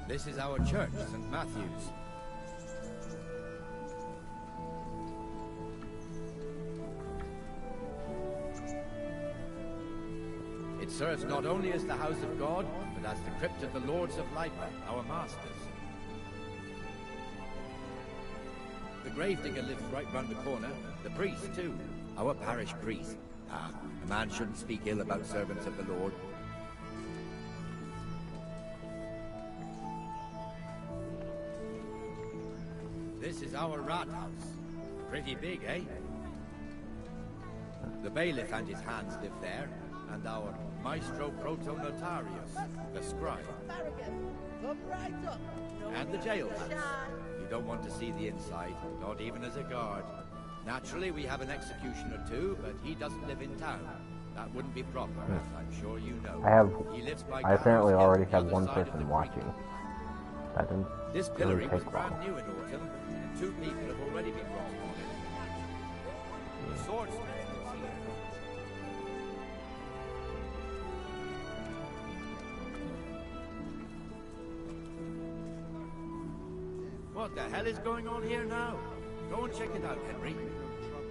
This is our church, St. Matthew's. It serves not only as the house of God, but as the crypt of the Lords of Lipa, our masters. The gravedigger lives right round the corner. The priest, too. Our parish priest. Ah, a man shouldn't speak ill about servants of the Lord. This is our rat house. Pretty big, eh? The bailiff and his hands live there, and our maestro protonotarius, the scribe. And the jailhouse. You don't want to see the inside, not even as a guard. Naturally, we have an executioner too, but he doesn't live in town. That wouldn't be proper, as I'm sure you know. I apparently already have one person watching. That didn't This pillory was brand new in autumn, and 2 people have already been brought on it. The swordsmith lives here. What the hell is going on here now? Go and check it out, Henry.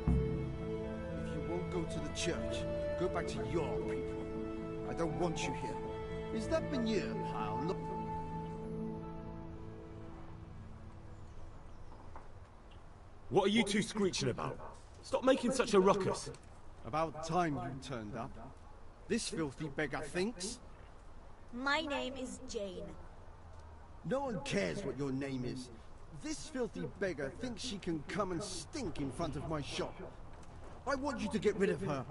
If you won't go to the church, go back to your people. I don't want you here. Is that Benir, pal? Look. What are you two screeching about? Stop making such a ruckus. About time you turned up. This filthy beggar thinks. My name is Jane. No one cares what your name is. This filthy beggar thinks she can come and stink in front of my shop. I want you to get rid of her.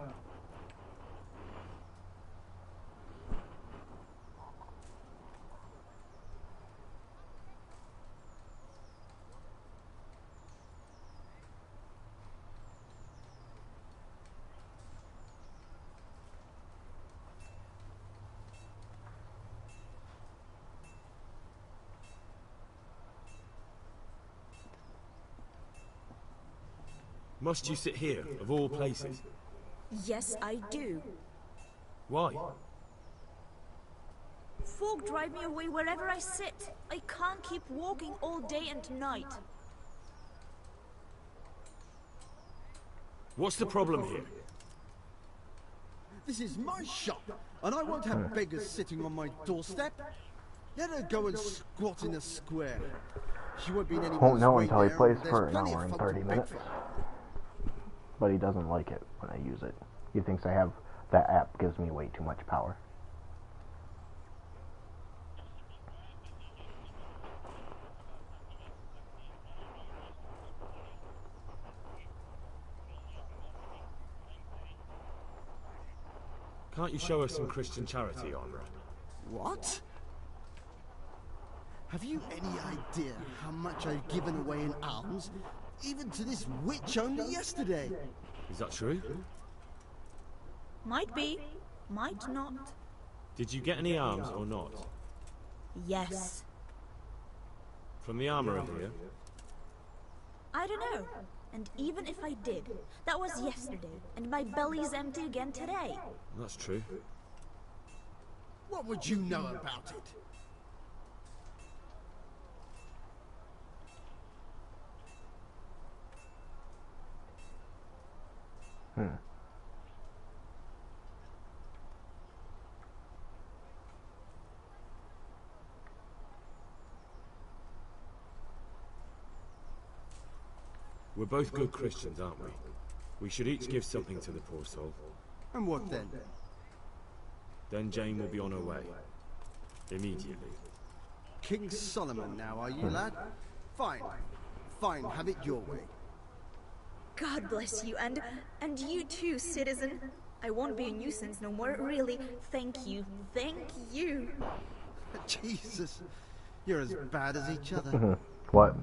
Must you sit here, of all places? Yes, I do. Why? Folk drive me away wherever I sit. I can't keep walking all day and night. What's the problem here? This is my shop, and I won't have beggars sitting on my doorstep. Let her go and squat in a square. She won't be in anyone's won't know way until he there, plays and for an there's plenty hour of and folk 30 to minutes. beg for. But he doesn't like it when I use it. He thinks I have that app gives me way too much power. Can't you show us some Christian charity, Honra? What? Have you any idea how much I've given away in alms? Even to this witch only yesterday. Is that true? Might be, might not. Did you get any alms or not? Yes. From the armourer here? I don't know. And even if I did, that was yesterday, and my belly's empty again today. That's true. What would you know about it? We're both good Christians, aren't we? We should each give something to the poor soul. And what then? Then Jane will be on her way. Immediately. King Solomon now, are you, lad? Fine. Fine, have it your way. God bless you, and you too, citizen. I won't be a nuisance no more, really. Thank you. Thank you. Jesus. You're as bad as each other. What?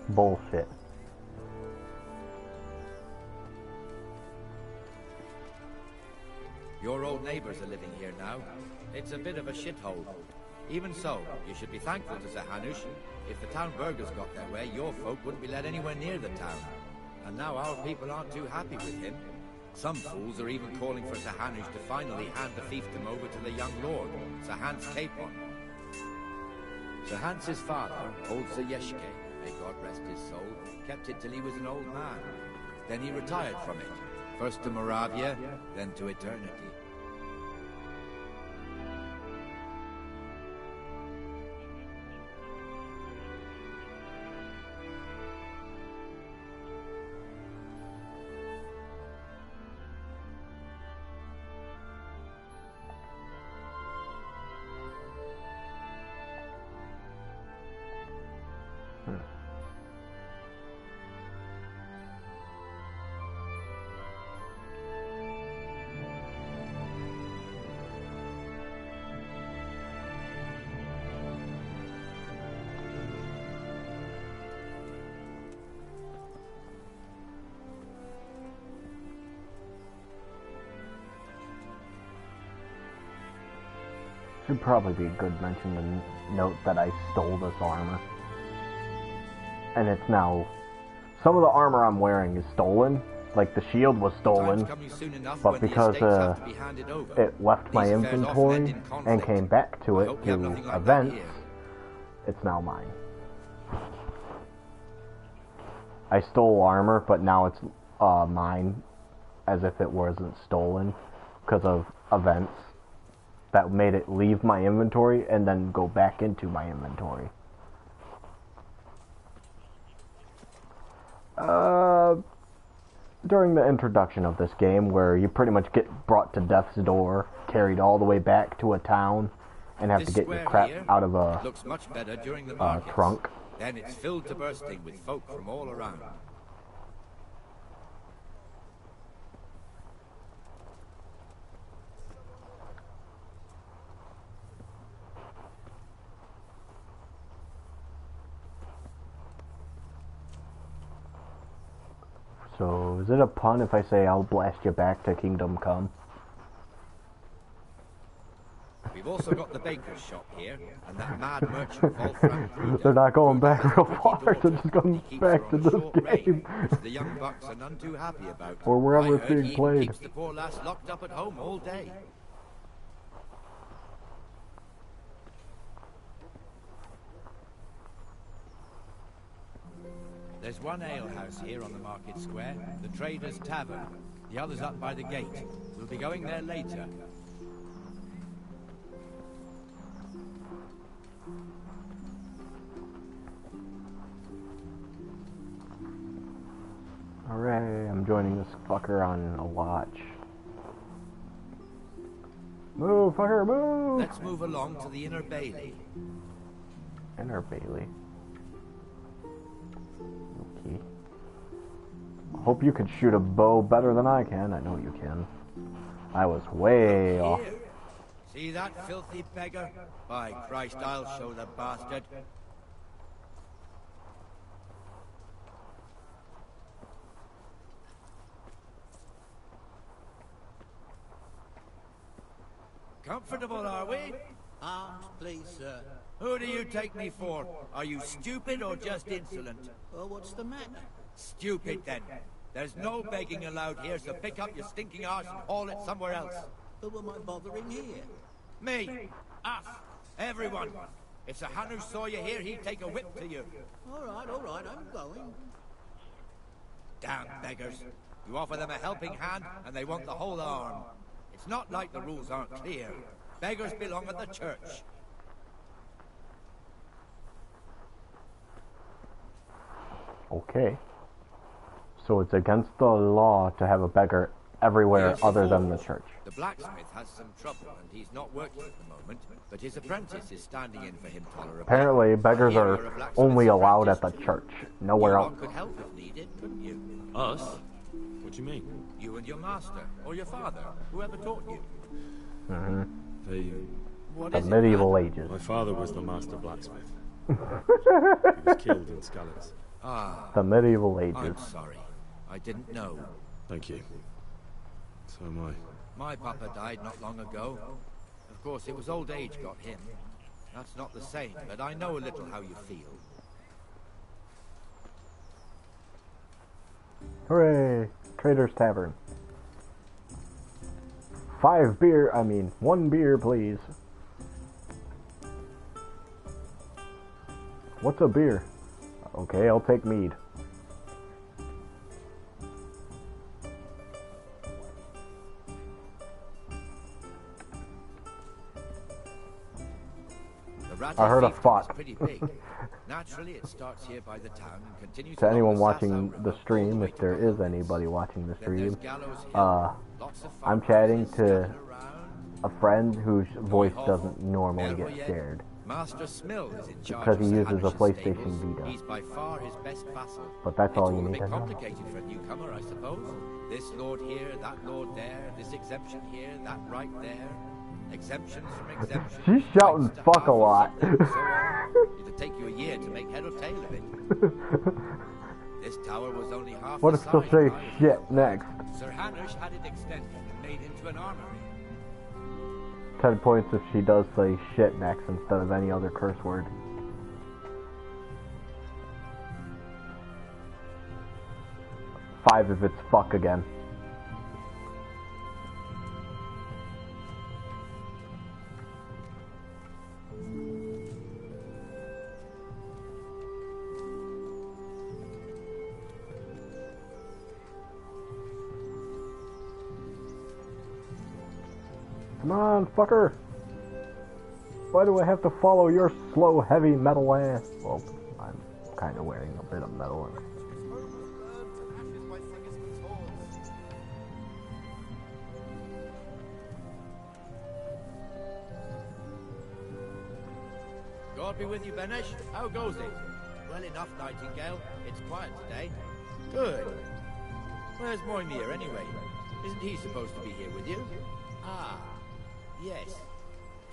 Bullshit. Your old neighbors are living here now. It's a bit of a shithole. Even so, you should be thankful to Sir Hanush. If the town burghers got their way, your folk wouldn't be let anywhere near the town. And now our people aren't too happy with him. Some fools are even calling for Sir Hanush to finally hand the fiefdom over to the young lord, Sir Hans Capon. Sir Hans's father, old Sir Yeshke, may God rest his soul, kept it till he was an old man. Then he retired from it, first to Moravia, then to eternity. Should probably be a good mention to note that I stole this armor. And it's now... Some of the armor I'm wearing is stolen. Like, the shield was stolen. But because it left my inventory and came back to it through events, it's now mine. I stole armor, but now it's mine as if it wasn't stolen because of events that made it leave my inventory and then go back into my inventory. During the introduction of this game, where you pretty much get brought to death's door, carried all the way back to a town, and have to get your crap out of a trunk. Then it's filled to bursting with folk from all around. So, is it a pun if I say I'll blast you back to Kingdom Come? We've also got the baker's shop here, and that mad merchant Wolfram Bruder. They're not going back real far, they're just going back to this game. Which the young bucks are none too happy about. Or wherever it's being played. Keeps the poor lass locked up at home all day. There's one alehouse here on the market square, the Trader's Tavern. The other's up by the gate. We'll be going there later. Hooray, I'm joining this fucker on a watch. Move, fucker, move! Let's move along to the Inner Bailey. Inner Bailey. Okay. Hope you can shoot a bow better than I can. I know you can. I was way off. See that filthy beggar? By Christ, I'll show the bastard. Comfortable, are we? Arms, please, sir. Who do you take me for? Are you stupid or just insolent? Well, what's the matter? Stupid, then. There's no begging allowed here, so pick up your stinking arse and haul it somewhere else. Who am I bothering here? Me. Us. Everyone. If Sir Hanush saw you here, he'd take a whip to you. All right, I'm going. Damn beggars. You offer them a helping hand, and they want the whole arm. It's not like the rules aren't clear. Beggars belong at the church. Okay. So it's against the law to have a beggar everywhere other than the church. The blacksmith has some trouble, and he's not working at the moment, but his apprentice is standing in for him tolerably. Apparently, beggars are only allowed at the church, nowhere else. You could help if needed, couldn't you? Us? What do you mean? You and your master, or your father, whoever taught you. The medieval ages. My father was the master blacksmith. He was killed in Skalitz. Ah. The medieval ages. I'm sorry. I didn't know. Thank you. So am I. My papa died not long ago. Of course, it was old age got him. That's not the same, but I know a little how you feel. Hooray! Trader's Tavern. 1 beer, please. What's a beer? Okay, I'll take mead. I heard a fuck. Pretty big. Naturally, it starts here by the town and continues To anyone watching the stream, if there is anybody watching the stream, I'm chatting to a friend whose voice doesn't normally get shared. Master Smill is in charge Because he of uses a Sir Hanish's PlayStation stables. Vita. He's by far his best vassal. But that's all you It's need a to bit know. complicated for a newcomer, I suppose. This lord here, that lord there, this exemption here, that right there. Exemptions from exemptions. She's shouting rights to fuck a lot. and so on. It'd take you a year to make head or tail of it. This tower was only half What the if she'll size say when I was shit built. next? Sir Hanish had it extended and made into an armory. 10 points if she does say shit next instead of any other curse word. Five if it's fuck again. Come on, fucker! Why do I have to follow your slow, heavy metal ass? Well, I'm kind of wearing a bit of metal in it. God be with you, Benesh. How goes it? Well enough, Nightingale. It's quiet today. Good. Where's Moimir, anyway? Isn't he supposed to be here with you? Ah, yes.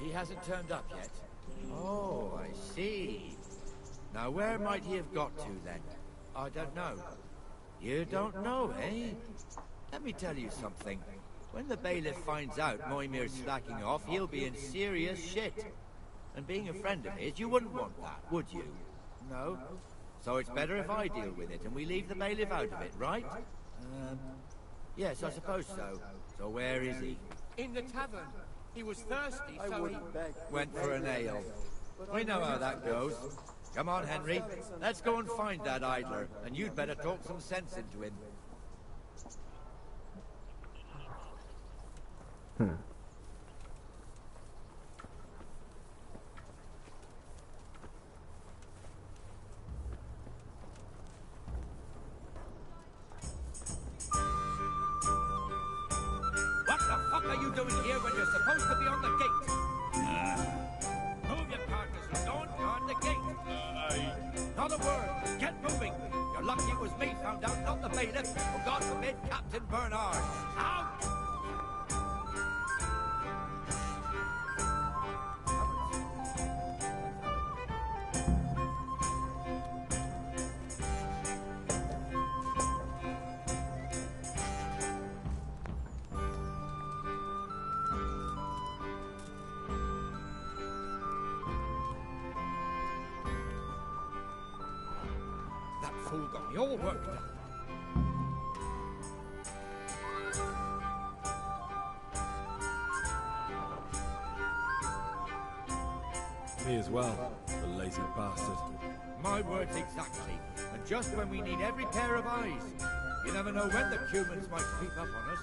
He hasn't turned up yet. Oh, I see. Now, where might he have got to, then? I don't know. You don't know, eh? Let me tell you something. When the bailiff finds out Moimir's slacking off, he'll be in serious shit. And being a friend of his, you wouldn't want that, would you? No? So it's better if I deal with it, and we leave the bailiff out of it, right? Yes, I suppose so. So where is he? In the tavern. He was thirsty, so he Went for an ale. We know how that goes. Come on, Henry. Let's go and find that idler, and you'd better talk some sense into him. What the fuck are you doing here when you're supposed to be on the gate? Move your partners and don't guard the gate. Not a word. Get moving. You're lucky it was me found out, not the bailiff. Or God forbid, Captain Bernard. Out! That fool got me all worked up. Me as well, the lazy bastard. My words exactly. And just when we need every pair of eyes. You never know when the humans might creep up on us.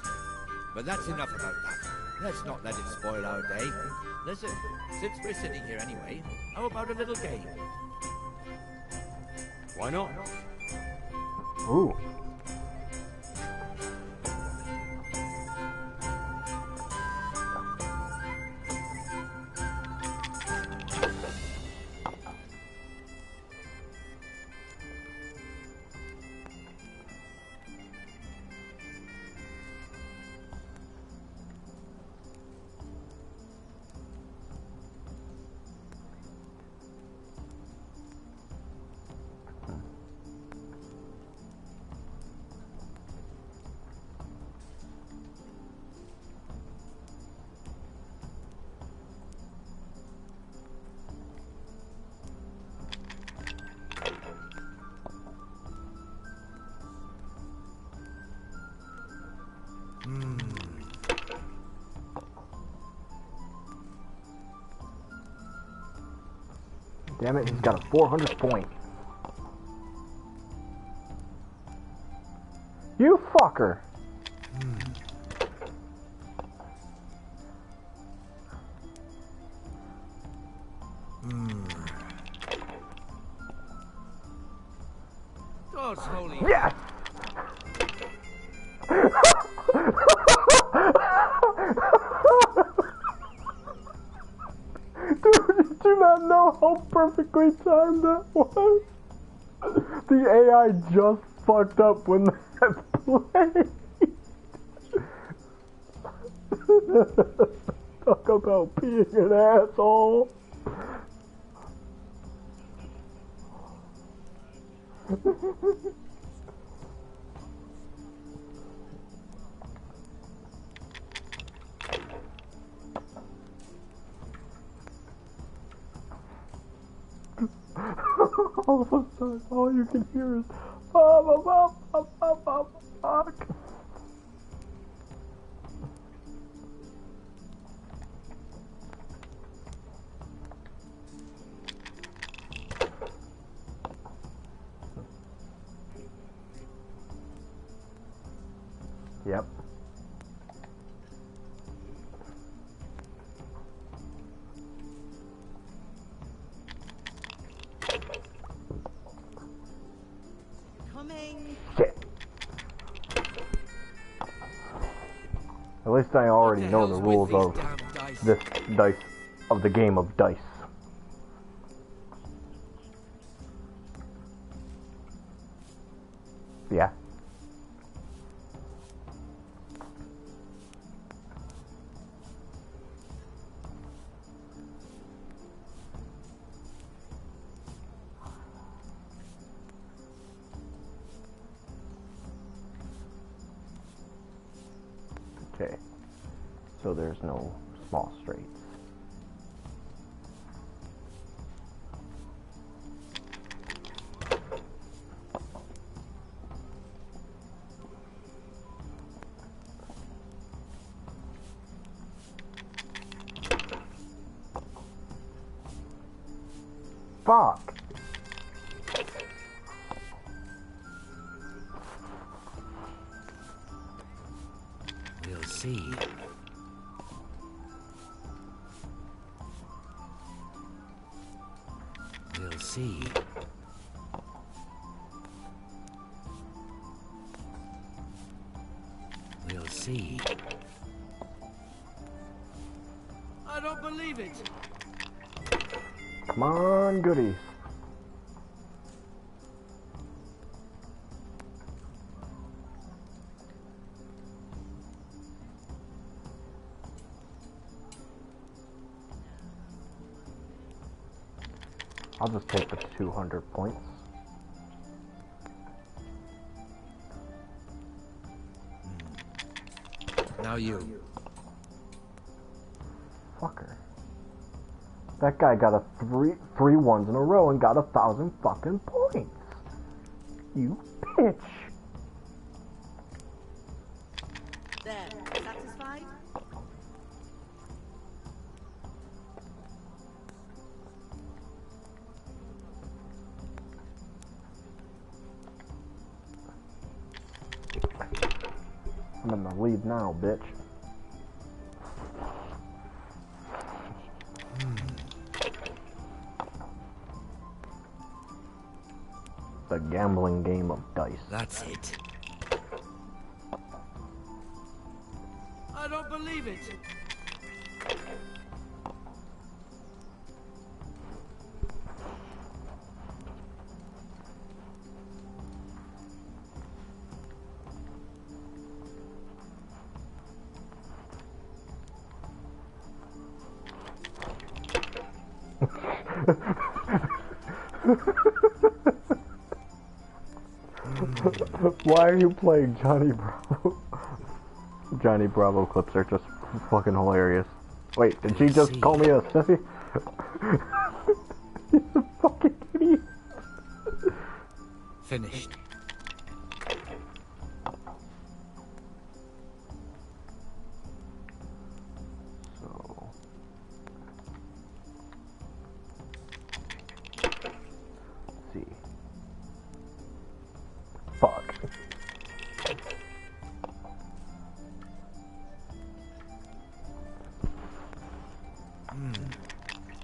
But that's enough about that. Let's not let it spoil our day. Listen, since we're sitting here anyway, how about a little game? Why not? Ooh. Damn it, he's got a 400 point. You fucker! God's holy. Yes! Dude, did you not know how perfectly timed that was? The AI just fucked up when that played. Talk about being an asshole. All of a sudden, all you can hear is fuck. Yep. Coming. Shit. At least I already know the rules of this dice, of the game of dice. Yeah. Okay, so there's no small straights. Fuck! We'll see. We'll see. We'll see. I don't believe it. Come on, goodies. I'll just take the 200 points. Now you. Fucker. That guy got a three ones in a row and got 1,000 fucking points. You bitch. There. Satisfied? I'm in the lead now, bitch. The gambling game of dice. That's it. I don't believe it. Why are you playing Johnny Bravo? Johnny Bravo clips are just fucking hilarious. Wait, did she just call me a sissy? He's a fucking idiot. Finished.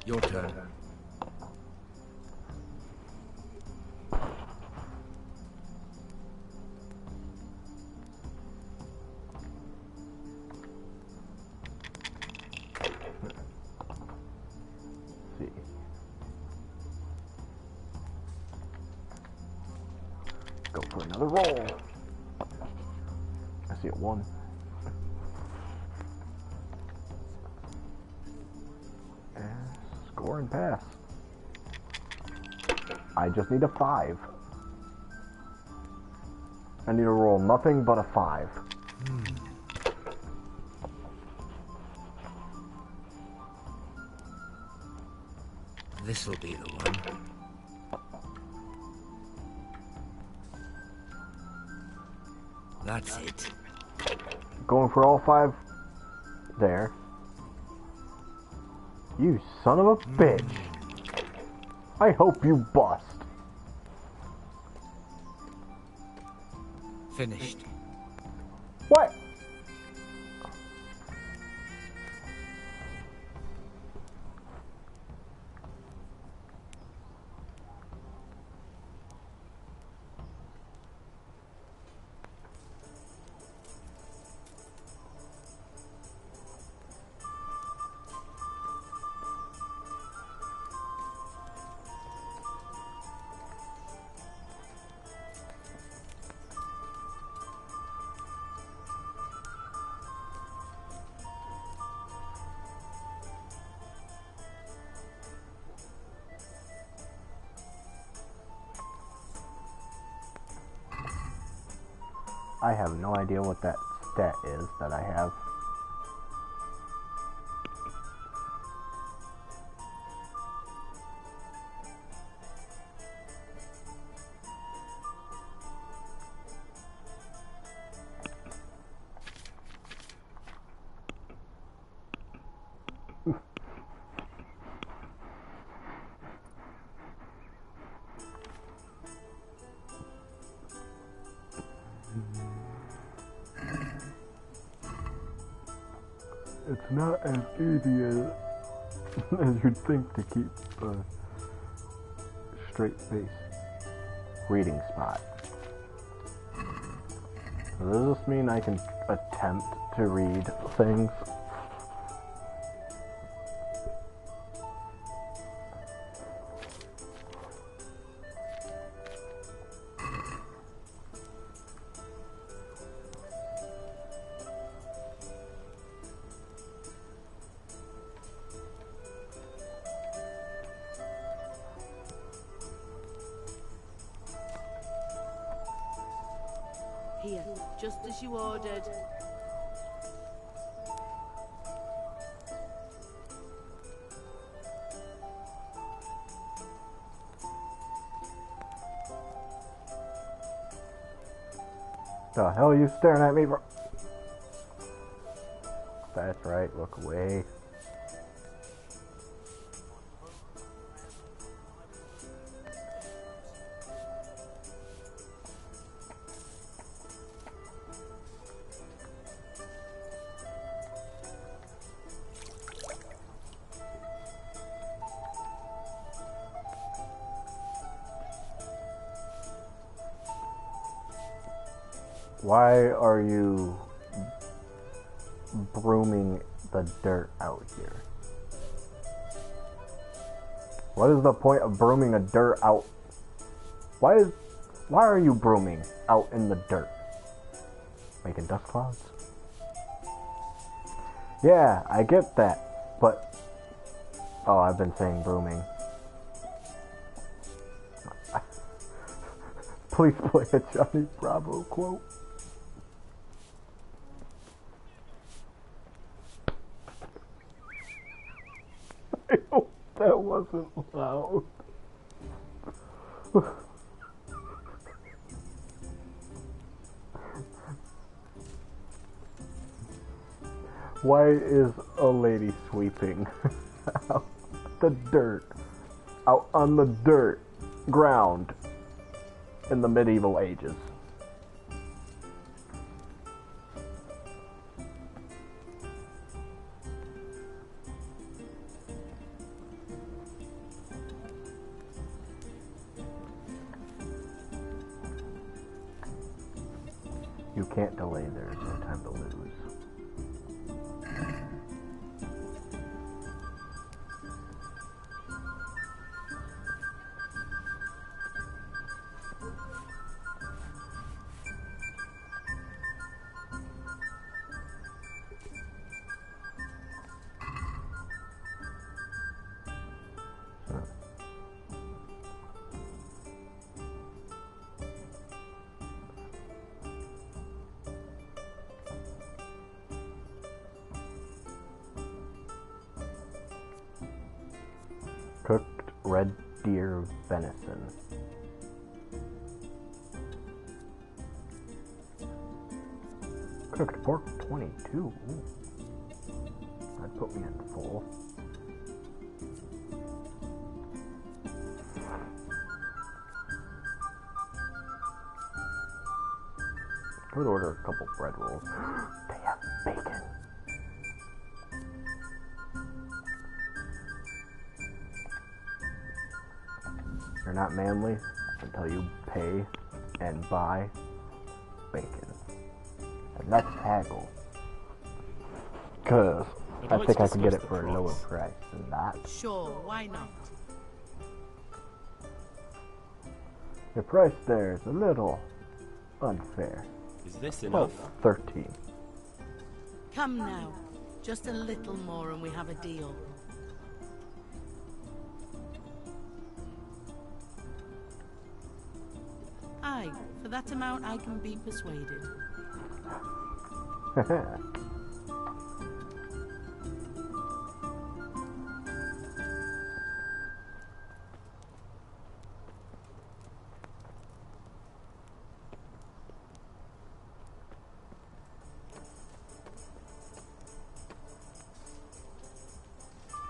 Your turn. See. Go for another roll. I see a 1. And score and pass. I just need a 5. I need to roll nothing but a 5. This'll be the one. That's it. Going for all 5 there. You son of a bitch. I hope you bust. Finished. What? I have no idea what that stat is that I have. It's not as easy as you'd think to keep a straight face. Reading spot. Does this mean I can attempt to read things? Here, just as you ordered. The hell are you staring at me, bro? That's right, look away. Why are you brooming the dirt out here? What is the point of brooming a dirt out? Why are you brooming out in the dirt? Making dust clouds? Yeah, I get that, but oh, I've been saying brooming. Please play a Johnny Bravo quote. I hope that wasn't loud. Why is a lady sweeping out the dirt, out on the dirt ground in the medieval ages? can't delay, there is no time to lose. Cooked red deer venison. Cooked pork 22. Ooh. That'd put me in full. I would order a couple bread rolls. They have bacon. You're not manly until you pay and buy bacon. And that's haggle. Cause I think I can get it for a lower price than that. Sure, why not? The price there is a little unfair. Is this Oh, enough? 13. Come now. Just a little more and we have a deal. Aye, for that amount I can be persuaded.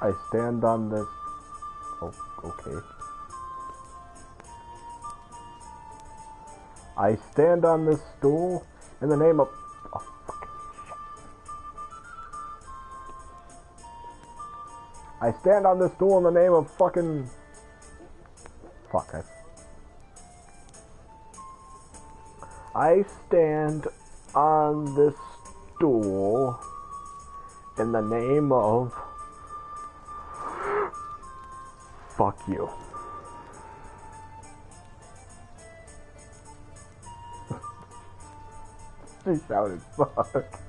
I stand on this. Oh, okay. I stand on this stool in the name of. Oh, fucking shit. I stand on this stool in the name of fucking. Fuck, I stand on this stool in the name of. Fuck you. He shouted, fuck.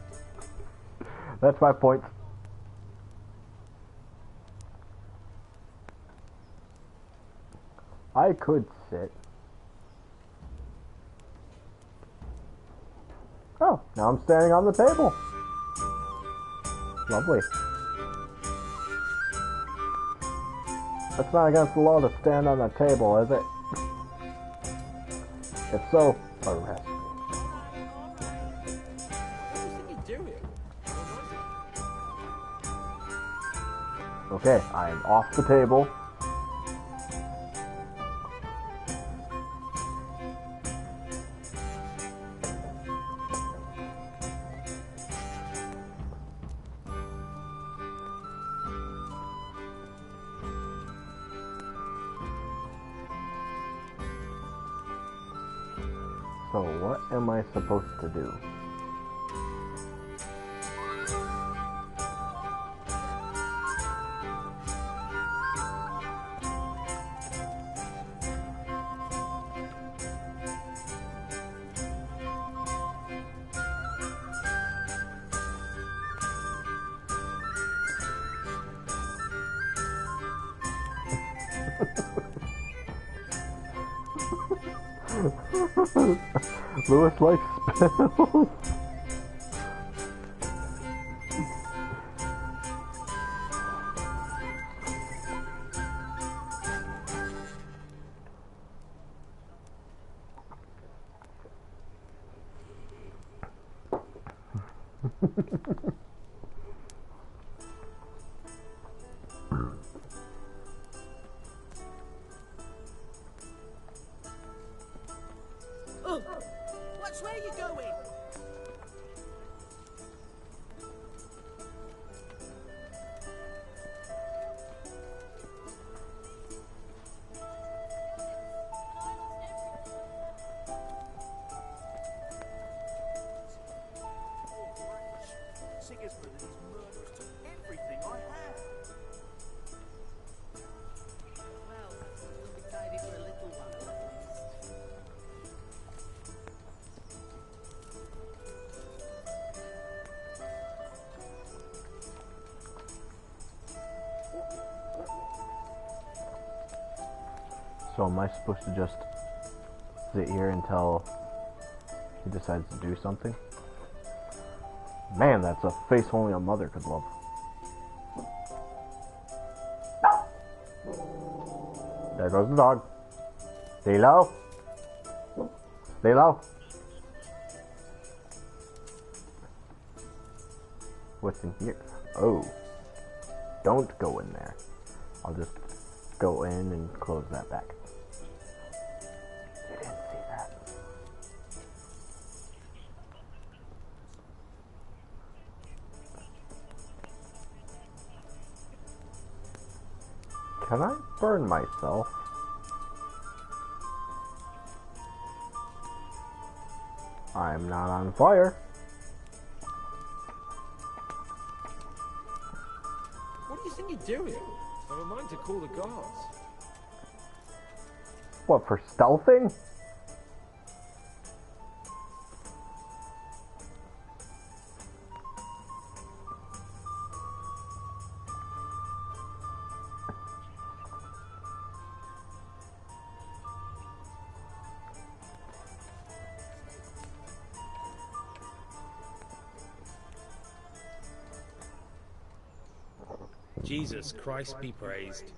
That's my point. I could sit. Oh, now I'm standing on the table. Lovely. That's not against the law to stand on the table, is it? If so, arrest me. Okay, I am off the table. So what am I supposed to do? Lewis likes spells. Oh, watch where you're going. Sigismund and his murderers took everything I had. Well, we'll be tidy for a little while at least. So am I supposed to just sit here until he decides to do something? Man, that's a face only a mother could love. There goes the dog. Stay low. Stay low. What's in here? Oh. Don't go in there. I'll just go in and close that back. You didn't see that. Can I burn myself? I'm not on fire. What do you think you're doing? I have a mind to call the guards. What, for stealthing? Jesus Christ be praised.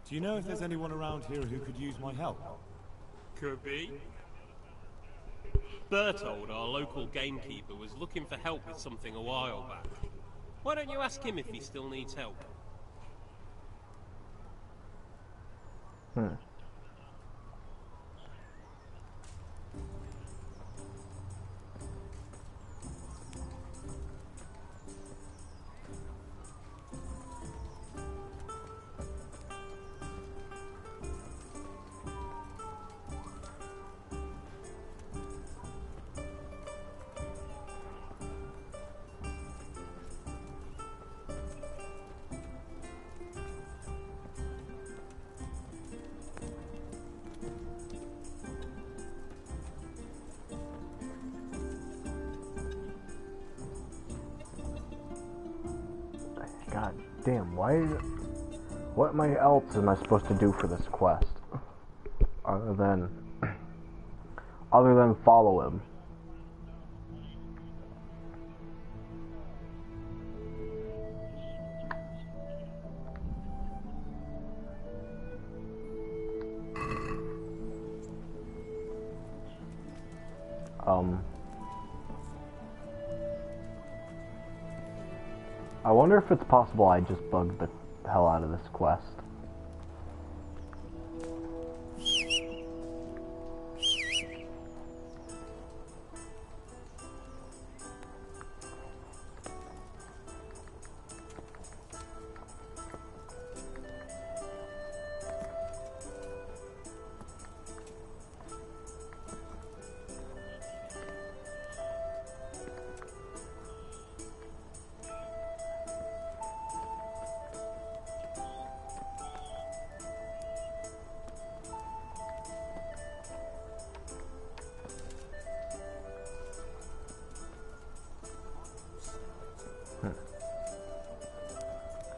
Do you know if there's anyone around here who could use my help? Could be. Bertold, our local gamekeeper, was looking for help with something a while back. Why don't you ask him if he still needs help? God damn, what else am I supposed to do for this quest? Other than follow him. I wonder if it's possible I just bugged the hell out of this quest.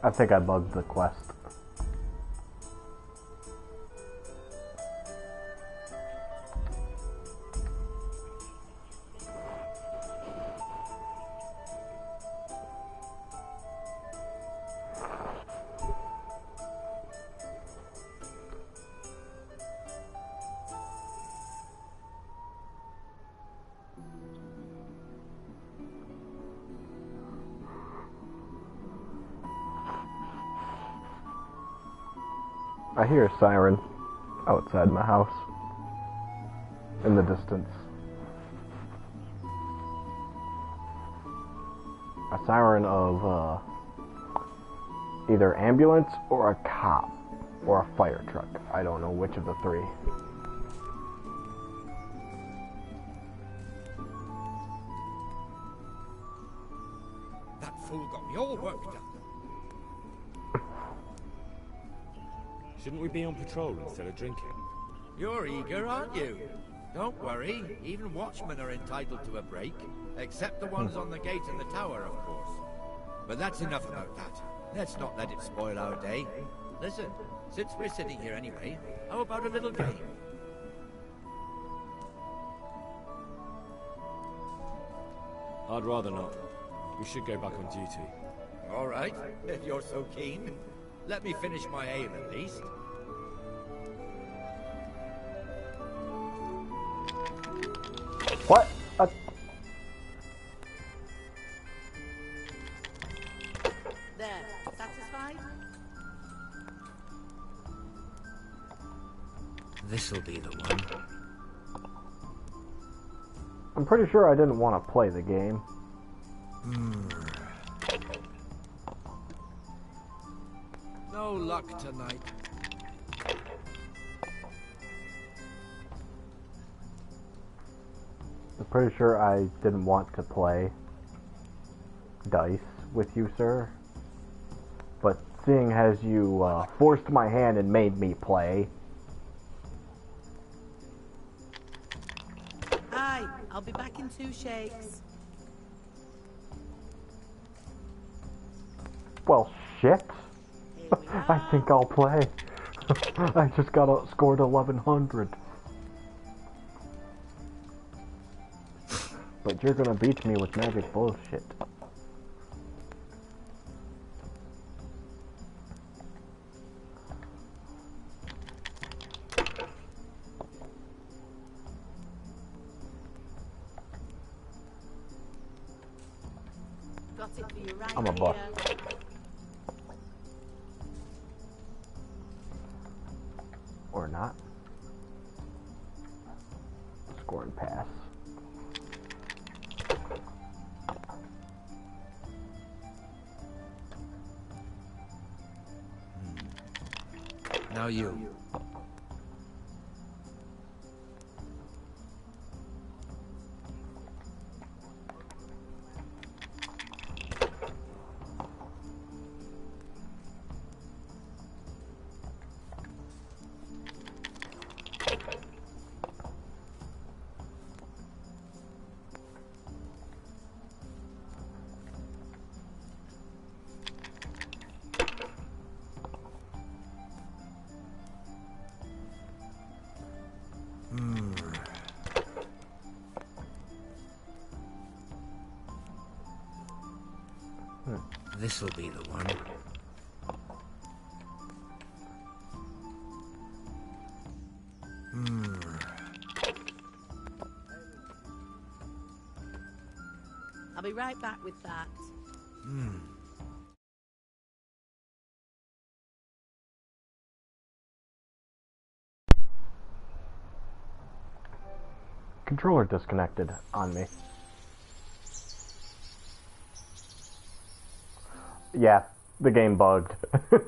I think I bugged the quest. I hear a siren outside my house in the distance. A siren of either ambulance or a cop or a fire truck. I don't know which of the three. fool got me all worked up. Shouldn't we be on patrol instead of drinking? You're eager, aren't you? Don't worry, even watchmen are entitled to a break. Except the ones on the gate and the tower, of course. But that's enough about that. Let's not let it spoil our day. Listen, since we're sitting here anyway, how about a little game? I'd rather not. We should go back on duty. All right, if you're so keen. Let me finish my ale at least. What? There, satisfied? This'll be the one. I'm pretty sure I didn't want to play the game. No luck tonight. I'm pretty sure I didn't want to play dice with you, sir. But seeing as you forced my hand and made me play... Aye, I'll be back in 2 shakes. Well, shit. I think I'll play. I just scored 1100. But you're gonna beat me with magic bullshit. Got it for you right I'm a boss. here. Or not. Score and pass. Now you. This'll be the one. I'll be right back with that. Controller disconnected on me. Yeah, the game bugged. It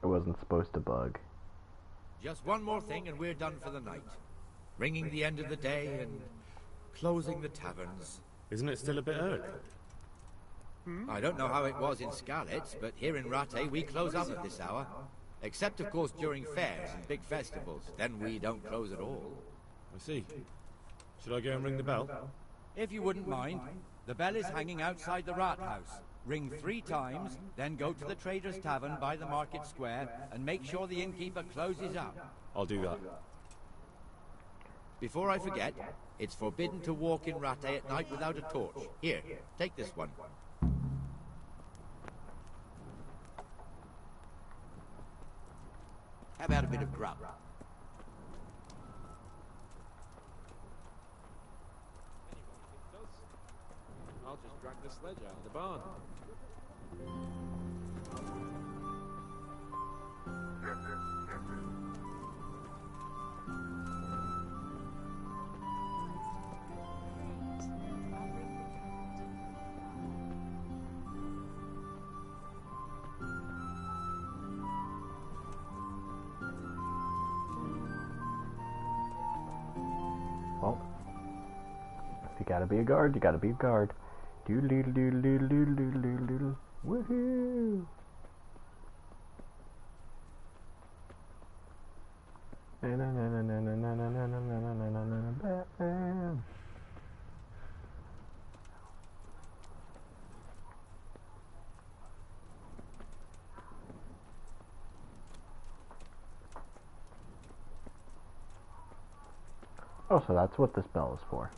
wasn't supposed to bug. Just one more thing and we're done for the night. Ringing the end of the day and closing the taverns. Isn't it still a bit early? I don't know how it was in Skalitz, but here in Rattay we close up at this hour. Except, of course, during fairs and big festivals. Then we don't close at all. I see. Should I go and ring the bell? If you wouldn't mind, the bell is hanging outside the rat house. Ring 3 times, then go to the Trader's Tavern by the market square and make sure the innkeeper closes up. I'll do that. Before I forget, it's forbidden to walk in Rattay at night without a torch. Here, take this one. How about a bit of grub? I'll just drag the sledge out of the barn. you gotta be a guard, you gotta be a guard. Doodle doodle doodle doodle doodle doodle doodle doodle. Woohoo! Batman. Oh, so that's what this bell is for.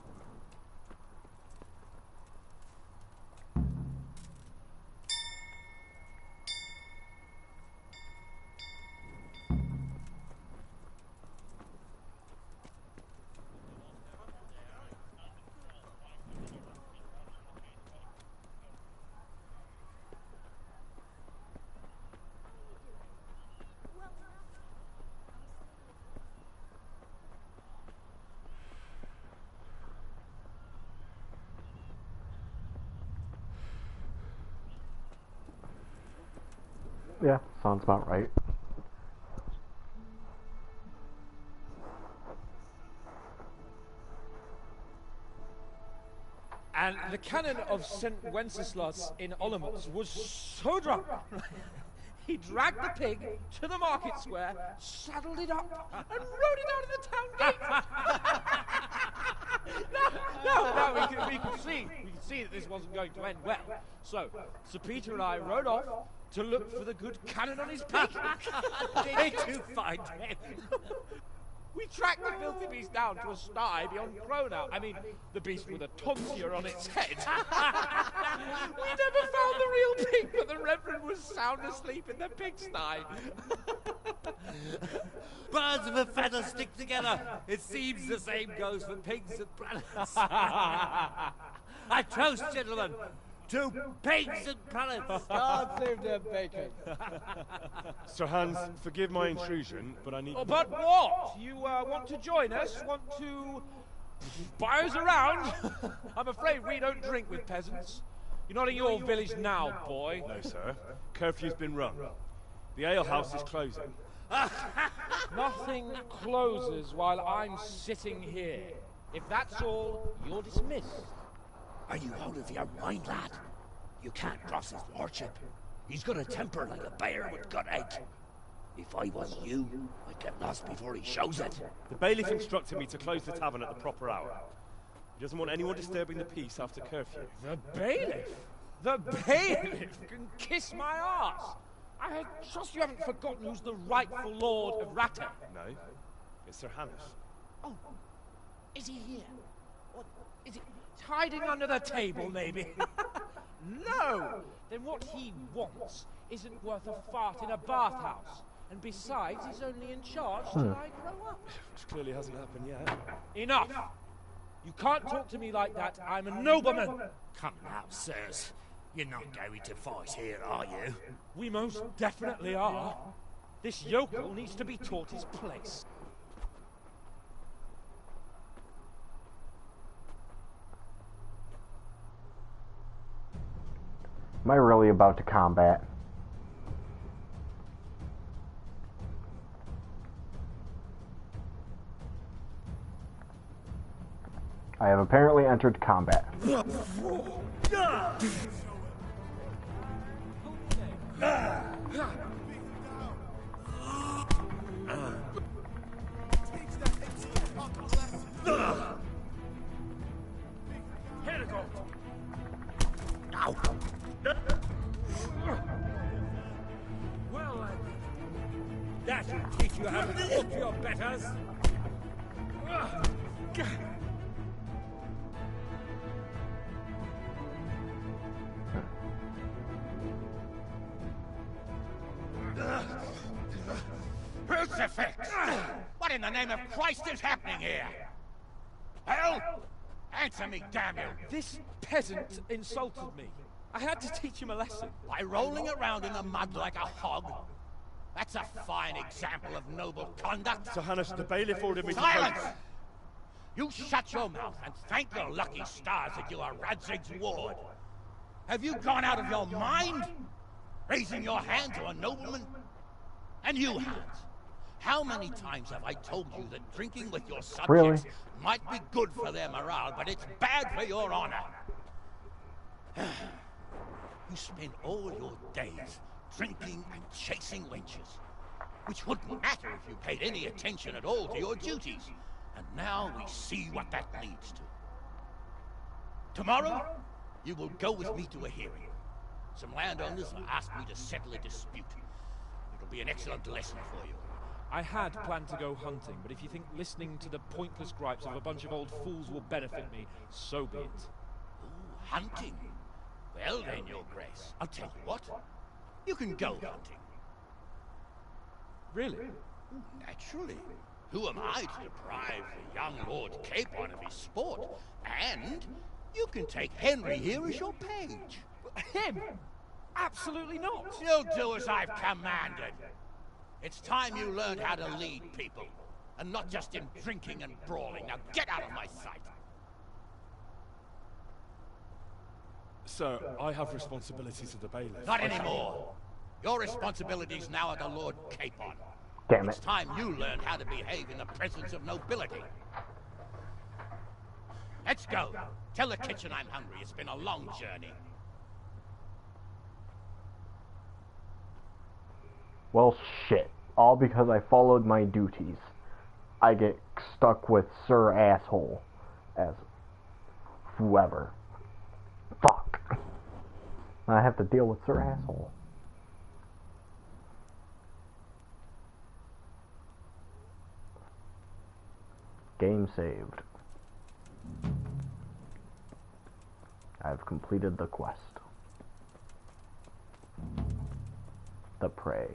Yeah, sounds about right. And the canon of St. Wenceslas in Olomouc was so drunk, he dragged the pig to the market square, saddled it up, and rode it out of the town gate. No, we could see that this wasn't going to end well. So, Sir Peter and I rode off to look for the good canon on his pig. Did you find him? We tracked the filthy beast down to a sty beyond Cronau. I mean, the beast with a tonsure on its head. We never found the real pig, but the Reverend was sound asleep in the pigsty. Birds of a feather stick together. It seems the same goes for pigs and prelates. I toast, gentlemen, to pigs and prelates. God save their bacon. Sir Hans, forgive my intrusion, but I need... Oh, but what? You want to join us? Want to buy us around? I'm afraid we don't drink with peasants. You're not in your village now, boy. No, sir. Curfew's been rung. The alehouse is closing. Nothing closes while I'm sitting here. If that's all, you're dismissed. Are you out of your mind, lad? You can't cross his lordship. He's got a temper like a bear with gut ache. If I was you, I'd get lost before he shows it. The bailiff instructed me to close the tavern at the proper hour. He doesn't want anyone disturbing the peace after curfew. The bailiff? The bailiff can kiss my arse. I trust you haven't forgotten who's the rightful lord of Rattay. No, it's Sir Hanush. Oh, is he here? What, is he hiding under the table, maybe? No! Then what he wants isn't worth a fart in a bathhouse. And besides, he's only in charge till I grow up. Which clearly hasn't happened yet. Enough! You can't talk to me like that. I'm a nobleman. Come now, sirs. You're not going to fight here, are you? We most definitely are. This yokel needs to be taught his place. Am I really about to combat? I have apparently entered combat. Well, that should teach you how to talk to your betters. Crucifix! What in the name of Christ is happening here? Hell? Answer me, damn you! This peasant insulted me. I had to teach him a lesson. By rolling around in the mud like a hog? That's a fine example of noble conduct. Sir Hanush, the bailiff ordered me to... Silence! You shut your mouth and thank your lucky stars that you are Radzig's ward. Have you gone out of your mind? Raising your hand to a nobleman? And you, Hans, How many times have I told you that drinking with your subjects Really? might be good for their morale, but it's bad for your honor? You spend all your days drinking and chasing wenches, which wouldn't matter if you paid any attention at all to your duties. And now we see what that leads to. Tomorrow, you will go with me to a hearing. Some landowners will ask me to settle a dispute. It'll be an excellent lesson for you. I had planned to go hunting, but if you think listening to the pointless gripes of a bunch of old fools will benefit me, so be it. Ooh, hunting? Well then, Your Grace, I'll tell you what. You can go hunting. Really? Naturally. Who am I to deprive the young Lord Capon of his sport? And you can take Henry here as your page. Him? Absolutely not. You'll do as I've commanded. It's time you learned how to lead people, and not just in drinking and brawling. Now get out of my sight. Sir, I have responsibilities of the bailiff. Not anymore. Your responsibilities now are the Lord Capon. Damn it. It's time you learn how to behave in the presence of nobility. Let's go. Tell the kitchen I'm hungry. It's been a long journey. Well, shit. All because I followed my duties. I get stuck with Sir Asshole as whoever. Fuck. I have to deal with Sir Asshole. Game saved. I've completed the quest. The prey.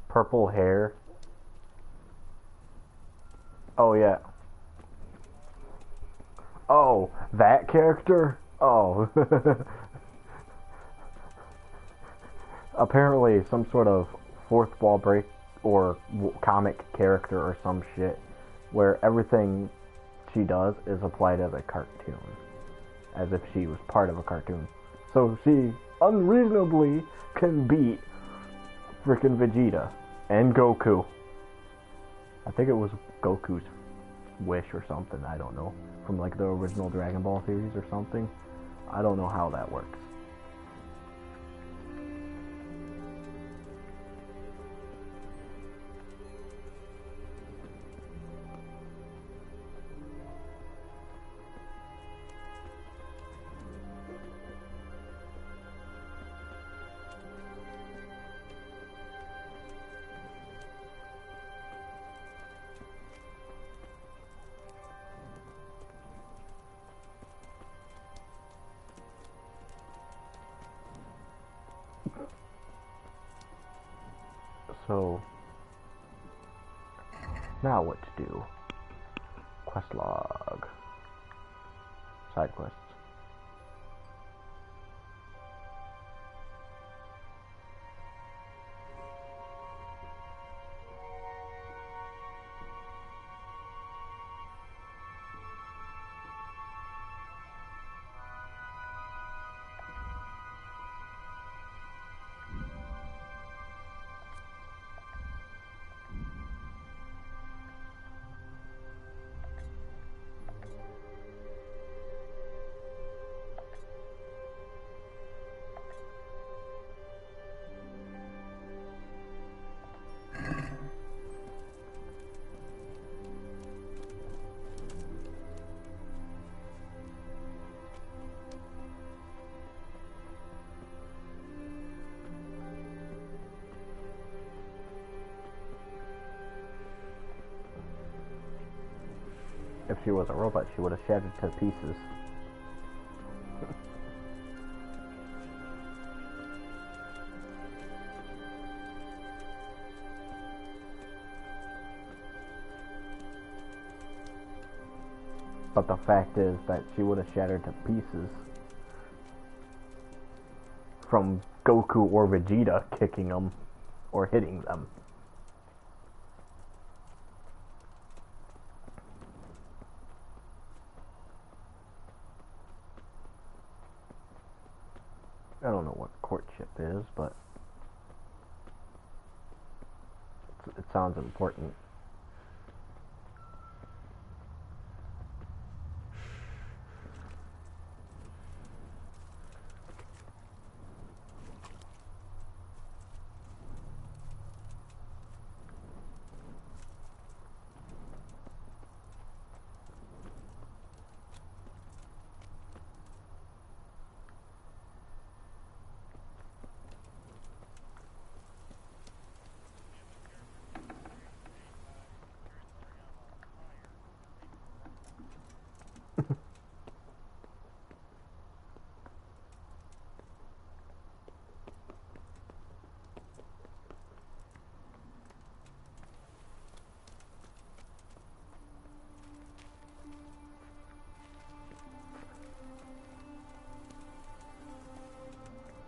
Purple hair. Oh, yeah. Oh, that character? Oh. Apparently some sort of fourth wall break or comic character or some shit where everything she does is applied as a cartoon. As if she was part of a cartoon. So she unreasonably can beat frickin' Vegeta and Goku. I think it was Goku's wish or something, I don't know. From like the original Dragon Ball series or something. I don't know how that works. So, now what to do? Quest log. Side quests. If she was a robot, she would have shattered to pieces. But the fact is that she would have shattered to pieces from Goku or Vegeta kicking them or hitting them. I don't know what courtship is, but it sounds important.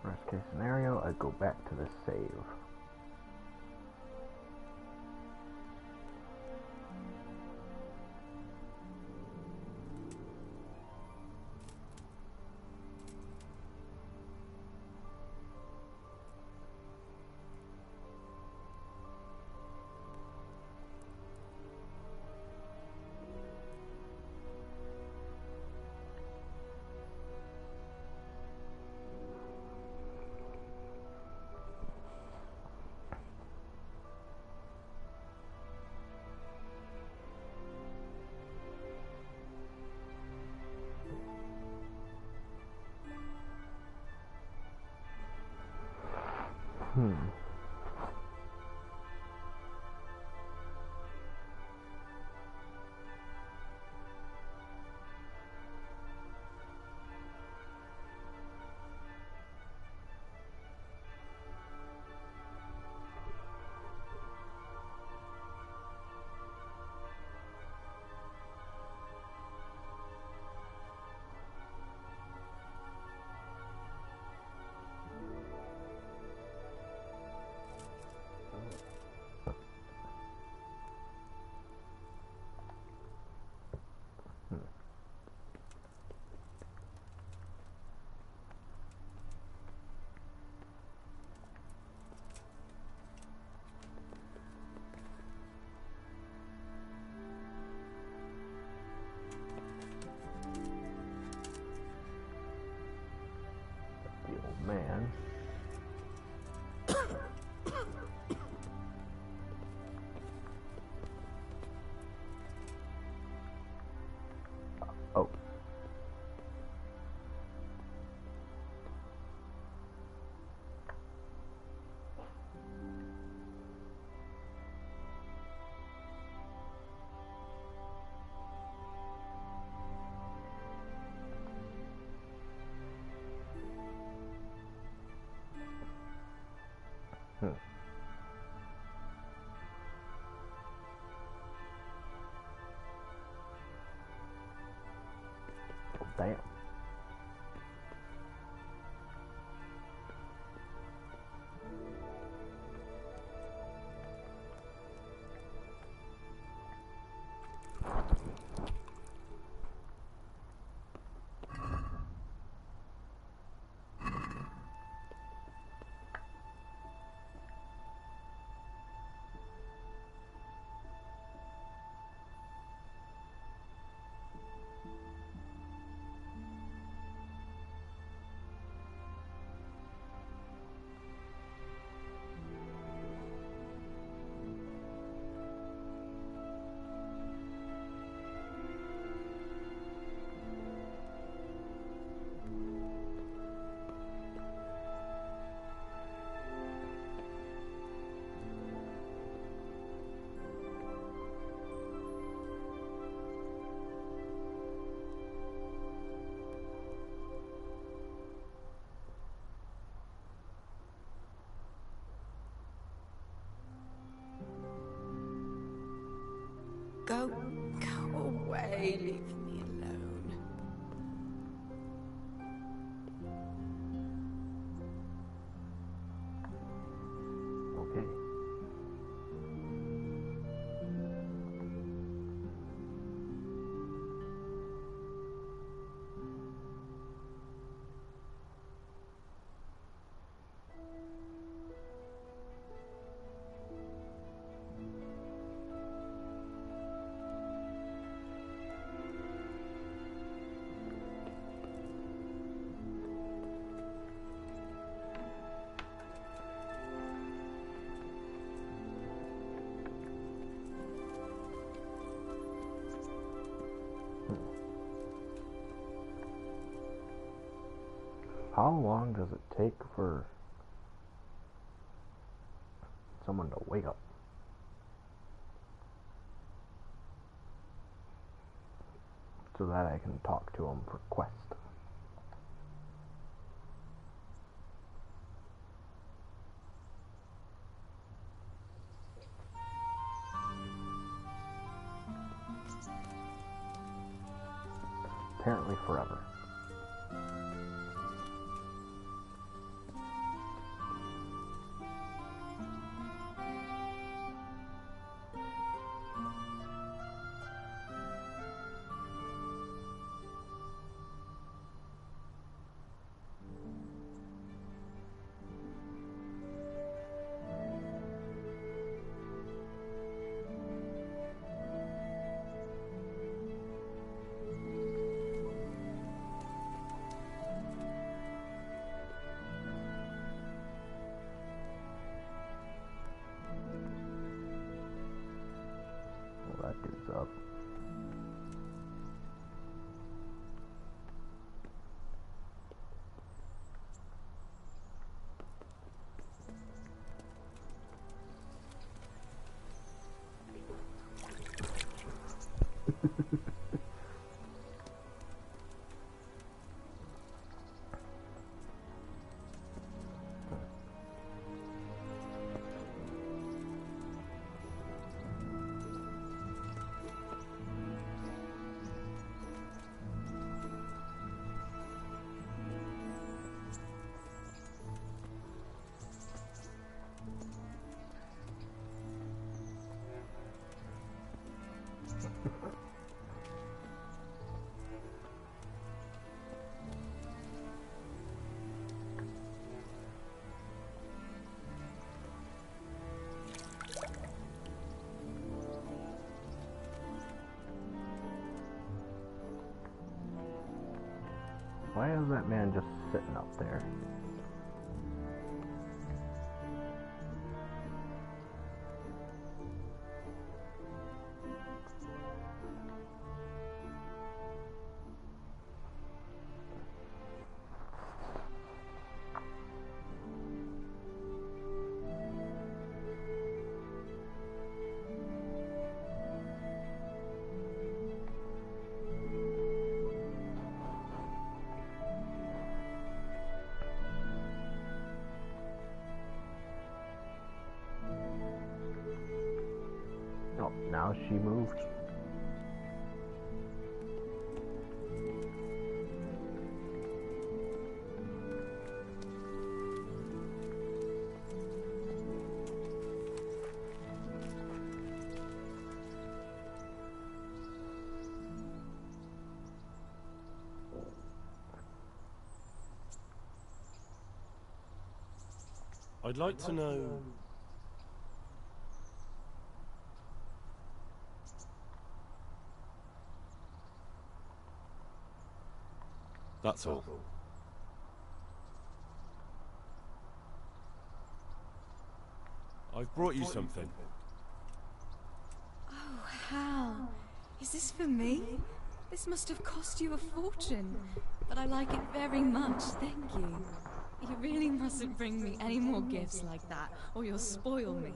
Worst case scenario, I'd go back to the save. Man. Oh. Damn. Go away, leave me alone. How long does it take for someone to wake up? So that I can talk to him for quest. Apparently forever. Well, that dude's up. Why is that man just sitting up there? Oh, now she moved. I'd like to know... That's all. I've brought you something. Oh, Hal. Is this for me? This must have cost you a fortune. But I like it very much, thank you. You really mustn't bring me any more gifts like that, or you'll spoil me.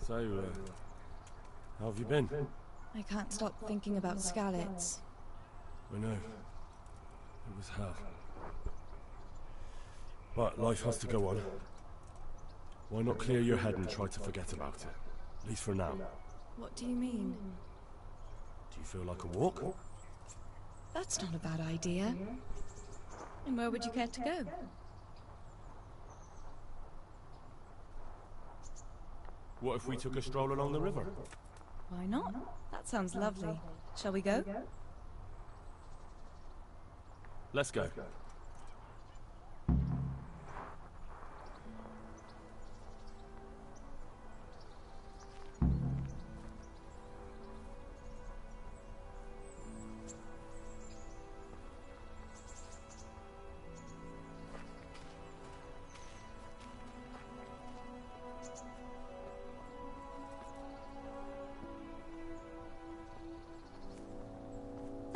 So, how have you been? I can't stop thinking about Skalitz. I know. It was hell. But life has to go on. Why not clear your head and try to forget about it? At least for now. What do you mean? Do you feel like a walk? That's not a bad idea. And where would you care to go? What if we took a stroll along the river? Why not? That sounds lovely. Shall we go? Let's go.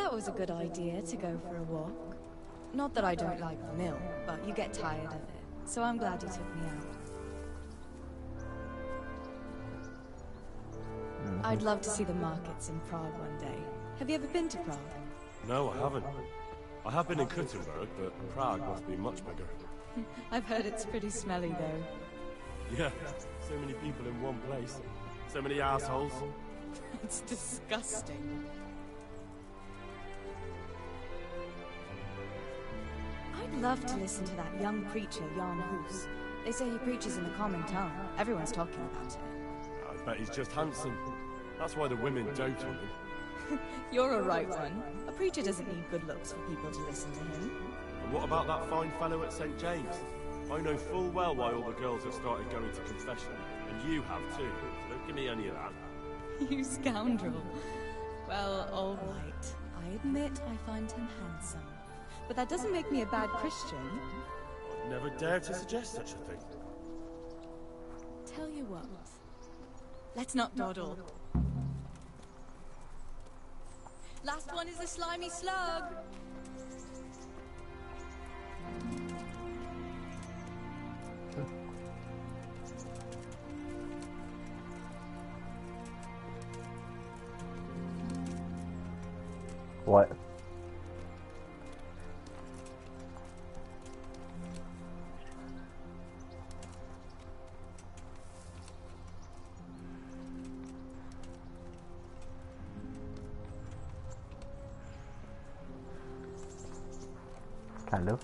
thought it was a good idea to go for a walk. Not that I don't like the mill, but you get tired of it. So I'm glad you took me out. I'd love to see the markets in Prague one day. Have you ever been to Prague? No, I haven't. I have been in Kuttenberg, but Prague must be much bigger. I've heard it's pretty smelly, though. Yeah, so many people in one place. So many assholes. It's disgusting. I'd love to listen to that young preacher, Jan Hus. They say he preaches in a common tongue. Everyone's talking about it. I bet he's just handsome. That's why the women dote on him. You're a right one. A preacher doesn't need good looks for people to listen to him. And what about that fine fellow at St. James? I know full well why all the girls have started going to confession. And you have too. So don't give me any of that. You scoundrel. Well, all right. I admit I find him handsome. But that doesn't make me a bad Christian. I'd never dare to suggest such a thing. Tell you what. Let's not dawdle. Last one is the slimy slug. What? Kind of.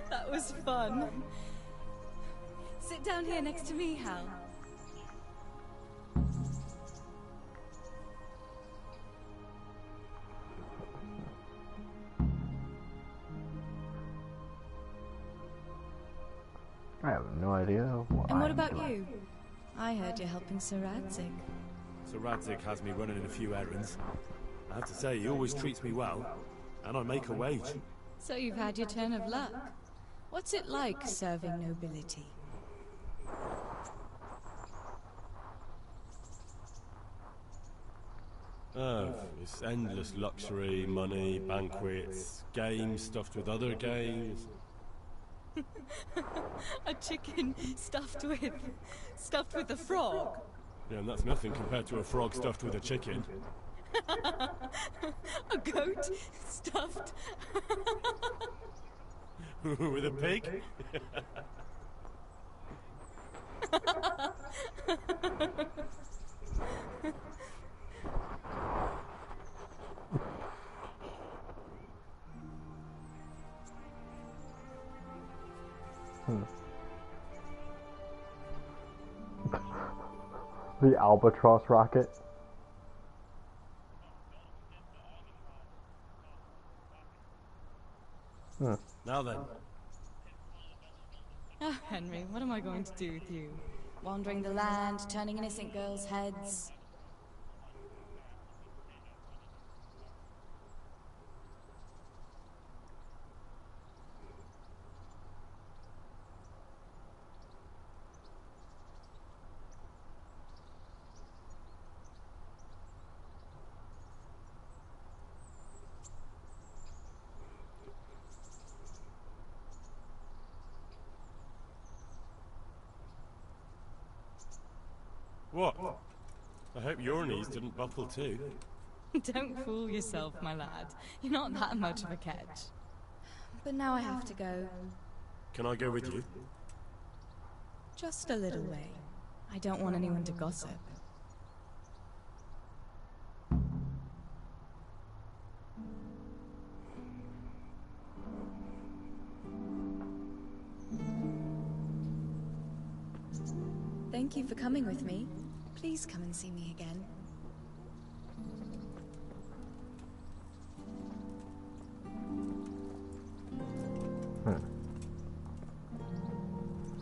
That was fun. Sit down here next to me, Hal. I have no idea what And what about you? I heard you're helping Sir Radzig. Sir Radzig has me running a few errands. I have to say, he always treats me well. And I make a wage. So you've had your turn of luck. What's it like serving nobility? Oh, it's endless luxury, money, banquets, games stuffed with other games. A chicken stuffed with a frog. Yeah, and that's nothing compared to a frog stuffed with a chicken. A goat stuffed with a pig? The Albatross rocket. Now then. Oh, Henry, what am I going to do with you? Wandering the land, turning innocent girls' heads. What? I hope your knees didn't buckle too. Don't fool yourself, my lad. You're not that much of a catch. But now I have to go. Can I go with you? Just a little way. I don't want anyone to gossip. Thank you for coming with me. Please come and see me again.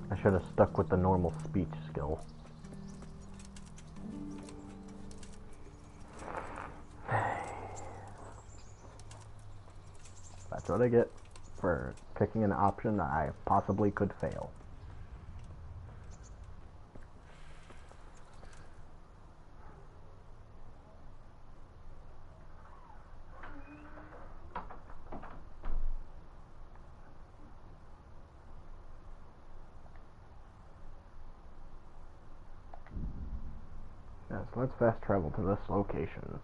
I should have stuck with the normal speech skill. That's what I get for picking an option that I possibly could fail. Yes, let's fast travel to this location.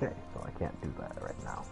Okay, so I can't do that right now.